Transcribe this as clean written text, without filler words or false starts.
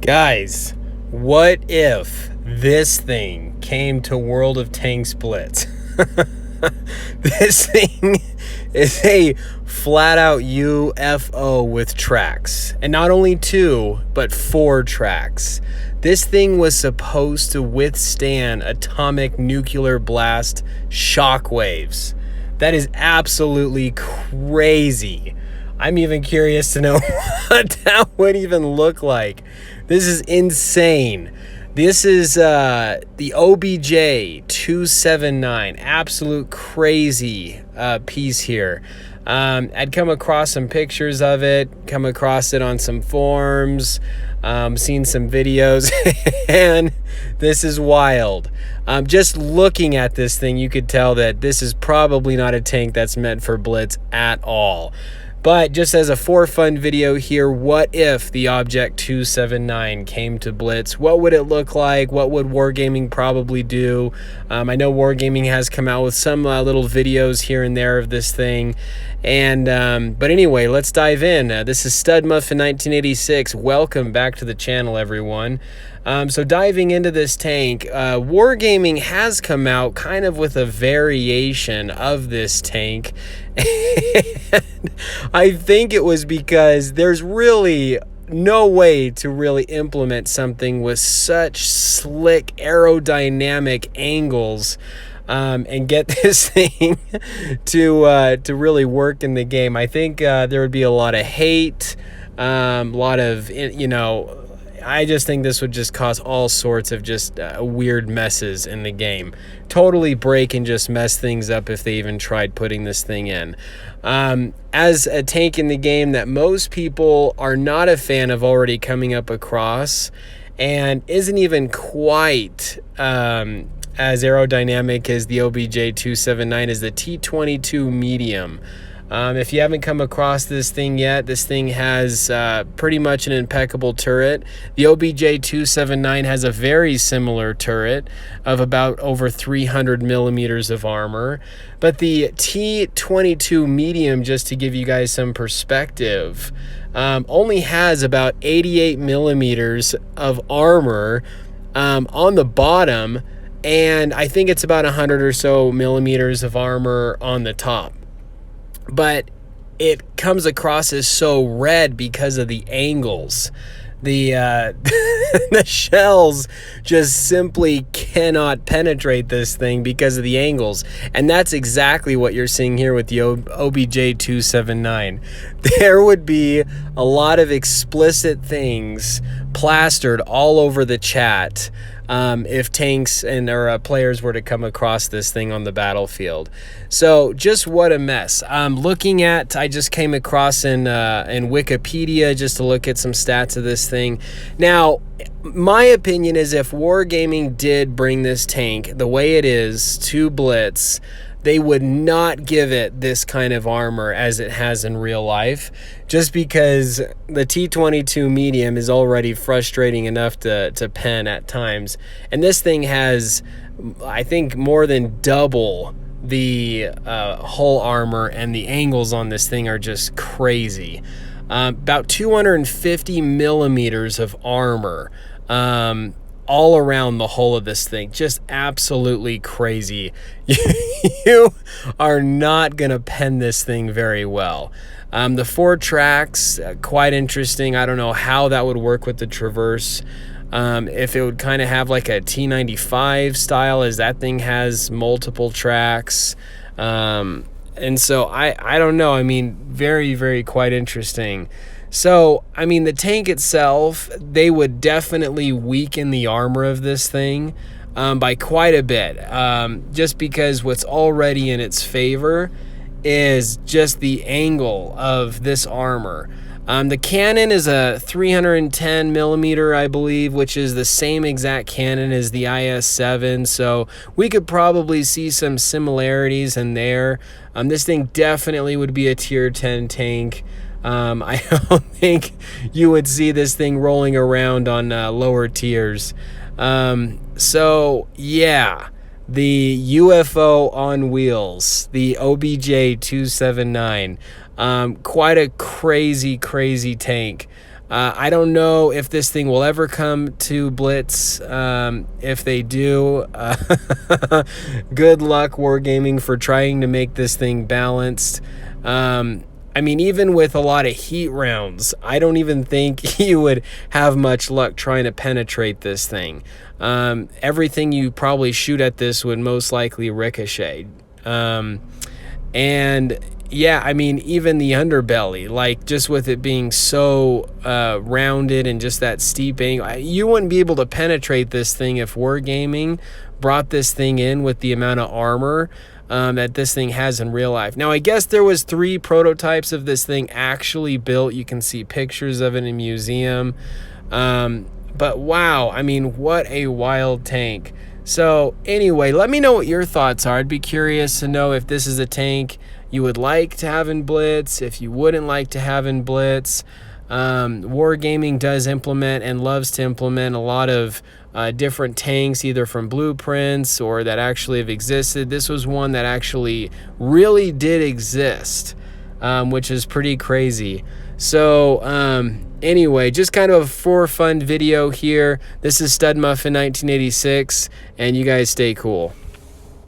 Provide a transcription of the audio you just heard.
Guys, what if this thing came to World of Tanks Blitz? This thing is a flat-out UFO with tracks. And not only 2, but 4 tracks. This thing was supposed to withstand atomic nuclear blast shockwaves. That is absolutely crazy. I'm even curious to know what that would even look like. This is insane. This is the OBJ 279. Absolute crazy piece here. I'd come across some pictures of it, come across it on some forums, seen some videos, and this is wild. Just looking at this thing, you could tell that this is probably not a tank that's meant for Blitz at all. But just as a for fun video here, what if the Object 279 came to Blitz? What would it look like? What would Wargaming probably do? I know Wargaming has come out with some little videos here and there of this thing. And but anyway, let's dive in. This is Studmuffin 1986. Welcome back to the channel, everyone. So diving into this tank, Wargaming has come out kind of with a variation of this tank. And I think it was because there's really no way to really implement something with such slick aerodynamic angles and get this thing to really work in the game. I think there would be a lot of hate, a lot of, I just think this would just cause all sorts of just weird messes in the game. Totally break and just mess things up if they even tried putting this thing in. As a tank in the game that most people are not a fan of already coming up across, and isn't even quite as aerodynamic as the OBJ 279, is the T22 medium. If you haven't come across this thing yet, this thing has pretty much an impeccable turret. The OBJ 279 has a very similar turret of about over 300 millimeters of armor. But the T22 medium, just to give you guys some perspective, only has about 88 millimeters of armor on the bottom, and I think it's about 100 or so millimeters of armor on the top. But it comes across as so red because of the angles. The the shells just simply cannot penetrate this thing because of the angles. And that's exactly what you're seeing here with the OBJ 279. There would be a lot of explicit things plastered all over the chat if tanks and or players were to come across this thing on the battlefield. So just what a mess. Looking at, I just came across in Wikipedia just to look at some stats of this thing. Now, my opinion is if Wargaming did bring this tank the way it is to Blitz, they would not give it this kind of armor as it has in real life, just because the T22 medium is already frustrating enough to pen at times. And this thing has, I think, more than double the hull armor, and the angles on this thing are just crazy. About 250 millimeters of armor all around the hull of this thing. Just absolutely crazy. You are not gonna pen this thing very well. The 4 tracks, quite interesting. I don't know how that would work with the Traverse. If it would kind of have like a T95 style, as that thing has multiple tracks. And so I don't know. I mean, very, very quite interesting. So, I mean, the tank itself, they would definitely weaken the armor of this thing by quite a bit. Just because what's already in its favor is just the angle of this armor. The cannon is a 310 millimeter, I believe, which is the same exact cannon as the IS-7. So we could probably see some similarities in there. This thing definitely would be a tier 10 tank. I don't think you would see this thing rolling around on lower tiers. So yeah, the UFO on wheels, the OBJ 279, quite a crazy tank. I don't know if this thing will ever come to Blitz. If they do, good luck Wargaming for trying to make this thing balanced. I mean, even with a lot of heat rounds, I don't even think you would have much luck trying to penetrate this thing. Everything you probably shoot at this would most likely ricochet. And yeah, I mean, even the underbelly, like just with it being so rounded and just that steep angle, you wouldn't be able to penetrate this thing if Wargaming brought this thing in with the amount of armor that this thing has in real life. Now, I guess there was 3 prototypes of this thing actually built. You can see pictures of it in a museum. But wow, I mean, what a wild tank. So anyway, let me know what your thoughts are. I'd be curious to know if this is a tank you would like to have in Blitz, if you wouldn't like to have in Blitz. Wargaming does implement and loves to implement a lot of different tanks, either from blueprints or that actually have existed. This was one that actually really did exist, which is pretty crazy. So anyway, just kind of a for fun video here. This is Stud Muffin 1986, and you guys stay cool.